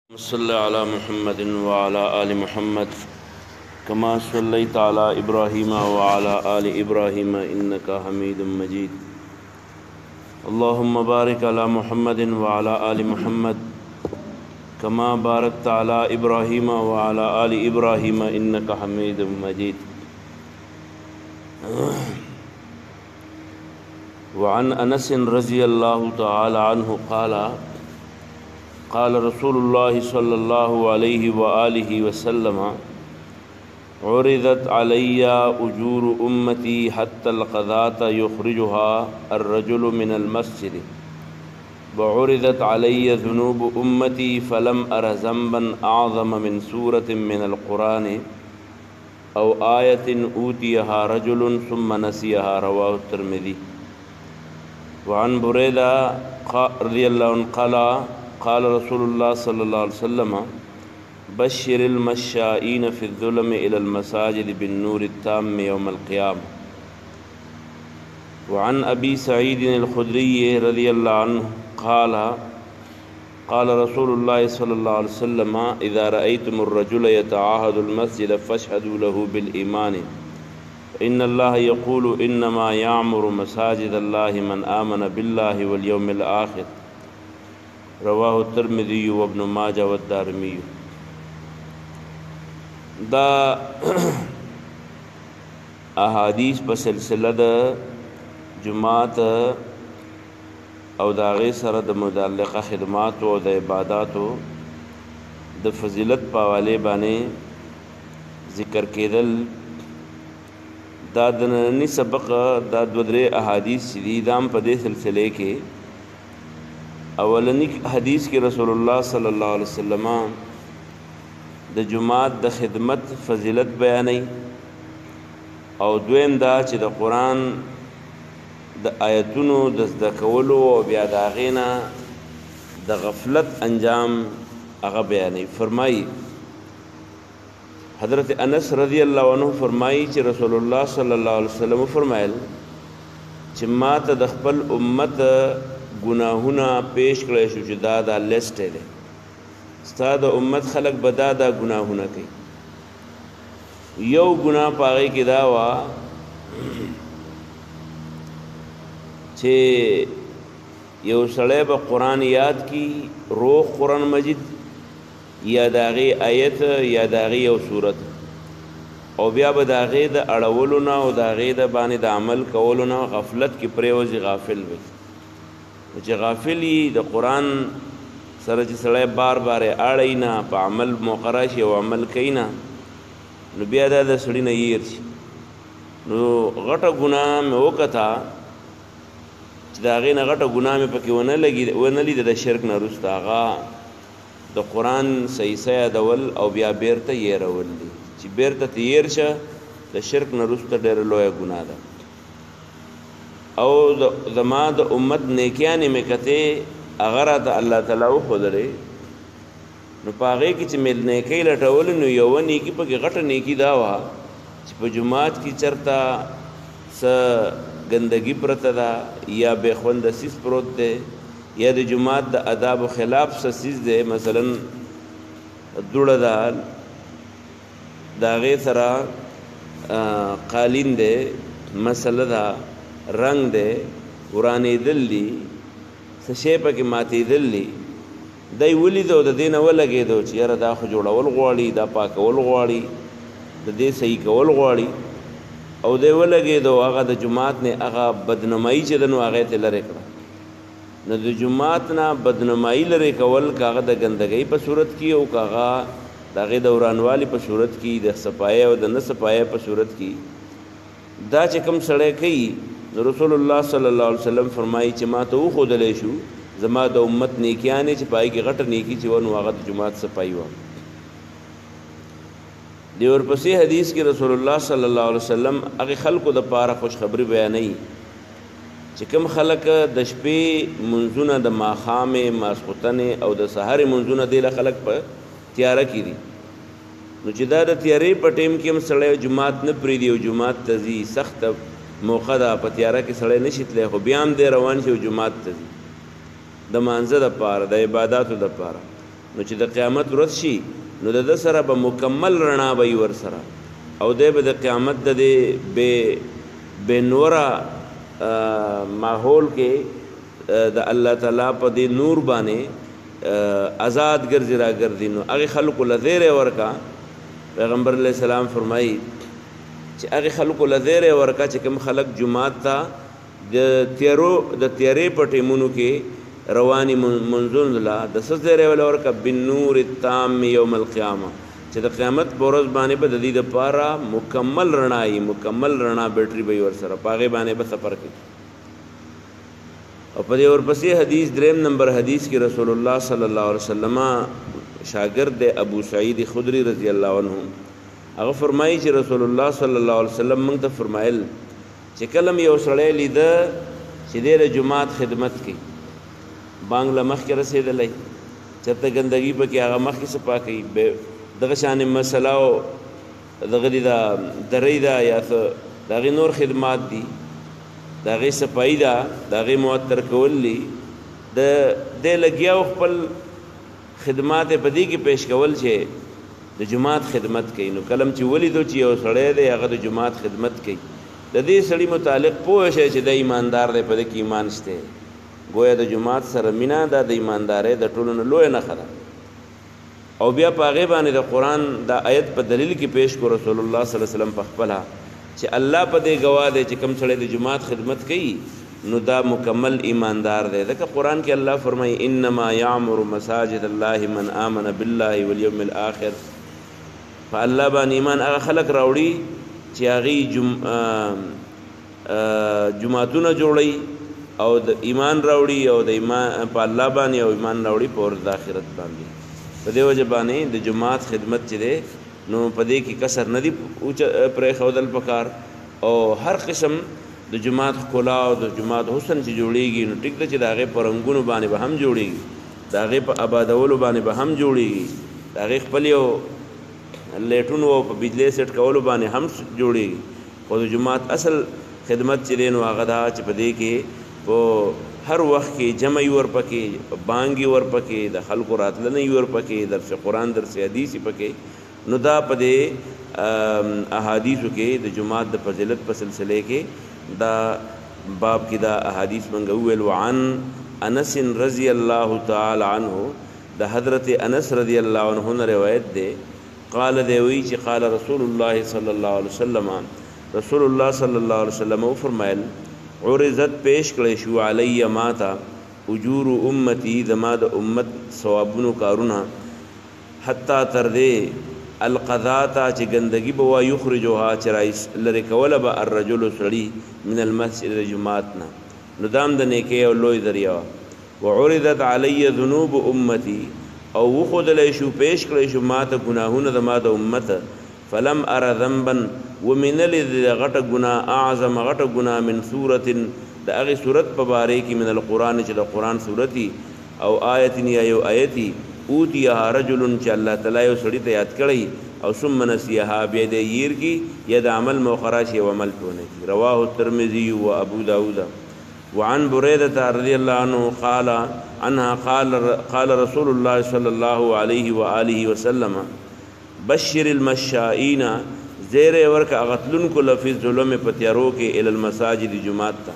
सल्लि अला मुहम्मद व अला आलि मुहम्मद कमा सल्लैत अला इब्राहीम व अला आलि इब्राहीम इन्नका हमीदुम मजीद। अल्लाहुम्मा बारिक अला मुहम्मद व अला आलि मुहम्मद कमा बारकत अला इब्राहीम व अला आलि इब्राहीम इन्नका हमीदुम मजीद। व अन अनस रज़ियल्लाहु तआला अन्हु क़ाल रसूलुल्लाह सल्लल्लाहु अलैहि व आलिहि वसल्लम उरिदत अलैया उजूर उम्मती हत्तल क़ज़ात युख़रिजुहा अर्रजुलु मिनल मस्जिद व उरिदत अलैया ज़ुनूब उम्मती फ़लम अर ज़ंबन अअज़म मिन सूरतिन मिनल क़ुरान औ आयतिन ऊतियहा रजुलुन सुम्मा नसियहा रवाहु तिर्मिज़ी। व अन बुरैदा रज़ियल्लाहु अन्हु क़ाल रसूलुल्लाह सल्लल्लाहु अलैहि वसल्लम बश्शिरिल मश्शाईन फ़िज़्ज़ुल्म इलल मसाजिद बिन्नूरि त्ताम्मि यौमल क़ियामह। व अन अबी सईद अल-खुदरी रज़ियल्लाहु अन्हु क़ाल रसूलुल्लाह सल्लल्लाहु अलैहि वसल्लम इज़ा रअय्तुमुर रजुल यतअहदुल मस्जिद फ़शहदू लहू बिल ईमान इन्नल्लाह यक़ूलु इन्नमा यअमुरु मसाजिदल्लाहि मन आमन बिल्लाहि वल यौमिल आखिर रवाहु तिर्मिज़ी व इब्न माजा व दारमी। दा अहादीस पर सिलसिला द जुमात और दाग़े सर द मुतअल्लिक़ा खिदमात और द इबादात द फजीलत पावाले बाने ज़िक्र केदल दा दननी सबक दा द्वदरे अहादीस सीधाम पदे सिलसिले के अवलनी हदीस के रसूलुल्लाह सल्लल्लाहु अलैहि वसल्लम द जुमात द खिदमत फजीलत बयानी और द्वेम दा च द कुरान द आयतुनो द कवलो और बिया दागेना द गफलत अंजाम अगा बयानी फरमाई। हज़रत अनस रज़ियल्लाहु अन्हु फरमाई च रसूलुल्लाह सल्लल्लाहु अलैहि वसल्लम फरमायल च मा त द खपल उम्मत गुनाहुना पेश करे शु च दा लिस्ट है स्ता द उम्मत खलक बदा दा गुनाहुना कई यौ गुनाह पागे की दावा छे यौ सड़े ब कुरान याद की रोह कुरान मजिद या दागे आयत या दागे यौ सूरत और बिया बदागे द अड़वलुना और दागे द बाने द अमल कवलुना गफलत की प्रेवज गाफिल बई च गाफिली द कुरान सर च सड़े बार बार आड़ीना पा अमल मोकराशी और अमल कईना नु बिया दा सड़ी न येर नु गट गुनाह में वो कथा दागे न गट गुनाह में पके वन लगी वन ली द शिरक न रुस्तागा द कुरान सही सया दवल और बिया बेरता ये रवली ची बेरता तैयार छ द शिरक न रुस्ता डेर लोया गुनाह दा और ज़मा द उम्मत नेकियाने में कते अगर द अल्लाह ताला खुदरे नु पागे की च मिल नेकी लटवल नु यौ नेकी पके गट नेकी दावा च प जुमात की चरता स गंदगी प्रतदा या बेखवंद सिस प्रोत दे या द जुमात द अदाब खिलाफ ससीज दे मसलन दुड़दा दागे सरा कालीन दे मसलदा रंग दे पुरानी दिल्ली सशेप के माती दिल्ली दई वली दो द दिन व लगे दो यार दा खो जोड़ावल गवाड़ी दा पाकवल गवाड़ी द दे सही कवल गवाड़ी और दे व लगे दो आगा द जुमात ने आगा बदनमाई चदनो आगे ते लरे करा न द जुमात ना बदनमाई लरे कवल कागा द गंदगी पर सूरत की ओ कागा दागे दौरान वाली पर सूरत की द सपाया और द न सपाया पर सूरत की दा चकम सड़े कई रसूलुल्लाह सल्लल्लाहु अलैहि वसल्लम फरमाई च मा तो खुद लेशु जमा द उम्मत नेकियाने च पाई के गट नेकी च वन वागत जुमात सपाई वा देवर पसी हदीस के रसूलुल्लाह सल्लल्लाहु अलैहि वसल्लम अगे खल्क द पारा खुशखबरी बयानी चिकम खलक दशपे मंजुना द माखामे मासखुतने और द सहारे मंजुना देला खलक पर तैयार की दी नु चिदा द तैयारी पर टेम के हम सड़े जुमात न प्री दी जुमात तजी सख्त मौका दा पतियारा के सड़े नशितले हो बयान दे रवान से जुमात तजी द मांज़ द पारा द इबादत द पारा نو چې د قیامت ورځ شي نو د سره به مکمل رڼا به ور سره او د قیامت د بے نورا ماحول کې د الله تعالی په دې نور باندې آزاد ګرځي را ګرځي نو هغه خلق لذیر ورکا پیغمبر علیہ السلام فرمایي چې هغه خلق لذیر ورکا چې کوم خلق جمعات ته د تیرې پټې مونږ کې رواني منزون لا د سزره ول ورکا بالنور التام یوم القیامه چې د قیامت پورز باندې به د دې لپاره مکمل رڼا بیټری به ور سره پاغه باندې به سفر کوي او په دې ورپسې حدیث دریم نمبر حدیث کې رسول الله صلی الله علیه وسلم شاگرد ابو سعید خدری رضی الله عنه هغه فرمایي چې رسول الله صلی الله علیه وسلم موږ ته فرمایل چې کلم یو سړی لید چې د جمعات خدمت کوي بانګله مخ کې رسیدلې چته ګندګي په کې هغه مخ کې صفا کوي دغه شان مسله او دغه دا درې دا یا دغه نور خدمات دي دغه صفای دا دغه موثر کولی د لګیاو خپل خدمات په دې کې پیش کول چې د جمعات خدمت کوي نو کلم چې ولیدو چې یو سړی دی هغه د جمعات خدمت کوي د دې سړی متعلق پوه شي چې د ایماندار دی په دې کې ایمان شته گویا د جمعات سره مینا د ایماندارۍ د ټولو نه لوی نه خره او بیا په هغه باندې د قران د آیت په دلیل کې پیش کو رسول الله صلی الله علیه وسلم په خپل چې الله په دې گواه دی چې کوم سړی د جمعات خدمت کوي نو دا مکمل ایماندار دی ځکه قران کې الله فرمایي انما یعمر مساجد الله من آمن بالله والیوم الاخر فالله باندې ایمان هغه خلق راوړي چې هغه جمعتونه جوړي او د ایمان راوړي او د ایمان په الله باندې او ایمان راوړي په ورځ د آخرت باندې په دې وجه باندې د جمعات خدمت چې ده نو په دې کې کسر ندی پرې خودل پکار او هر قسم د جمعات کلا او د جمعات حسن چې جوړيږي نو ټیک ده چې داغه پرنګونو باندې به هم جوړيږي داغه په آبادولو باندې به هم جوړيږي داغه خپل یو لیټونو او په بجلی سیټ کولو باندې هم جوړيږي خو د جمعات اصل خدمت چې دین واغه دا چې په دې کې په هر وخت کې جمع ور پکې بانګي ور پکې د خلکو راتلنې ور پکې درس قرآن درس حدیث پکې نو دا په دې احادیثو کې د جمعات د فضیلت په سلسله کې دا باب کې دا احادیث منغوول وعن انس رضی الله تعالی عنه د حضرت انس رضی الله عنه نے روایت ده قال دی وی چې قال رسول الله صلی الله علیه وسلم رسول الله صلی الله علیه وسلم فرمایل عرضت پیش کړي شو علی ماتا اجور امتی زما د امت ثوابونو کارونه حتا تر دې القضاء چې ګندګي بوا یخرجوها چرایس لری کوله به الرجل سړی من المسجد جمعاتنا ندام د نیکي او لوی ذریعہ وعرضت علی ذنوب امتی او وخذل شو پیش کړی شو ماته گناهونه د ماده امت فلم ارى ذنبا ومن الغټ گناه اعظم غټ گناه من سوره د هغه سورت په باره کې من القران چې د قران سورتي او آیت یا یو آیتي اوتیها رجل چې الله تعالی یو سړی ته یاد کړی او ثم نسیها بیا د ییر کی ید عمل موخراش او عمل پونه کی رواه الترمذی و ابو داود وعن بريدة رضي الله عنه قال رسول الله صلى الله عليه وآله وسلم بشر المشائين زیر ورک اغتلن کو لفظ ظلم پتیارو کے الى المساجد جمعات تا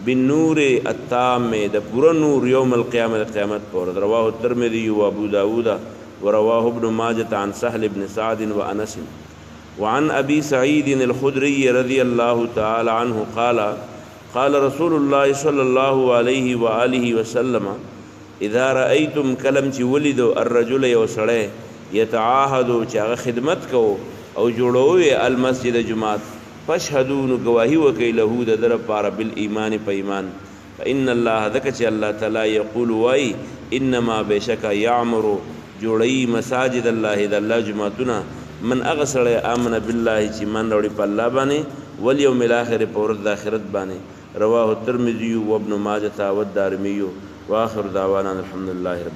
بالنور التام د پورا نور یوم القیامت قیامت پر رواه الترمذی و ابو داود ورواه ابن ماجه عن سهل بن سعد وانس وعن ابي سعيد الخدري رضي الله تعالى عنه قال رسول الله صلى الله عليه واله وسلم اذا رايتم كلم چې ولدو الرجل يوسړی يتعاهد چې خدمت کو او جوړوي المسجد جمعات فاشهدون گواہی وکي له د در پار بالایمان په ایمان فان الله ذک چې الله تعالی یقول وای انما بشک یعمر جوړی مساجد الله د الله جمعتنا من اغسل امن بالله چې من وروړي په الله باندې والیوم الاخر په ورځ د اخرت باندې رواه الترمذی و ابن ماجه و الدارمی واخر دعوانا الحمد لله رب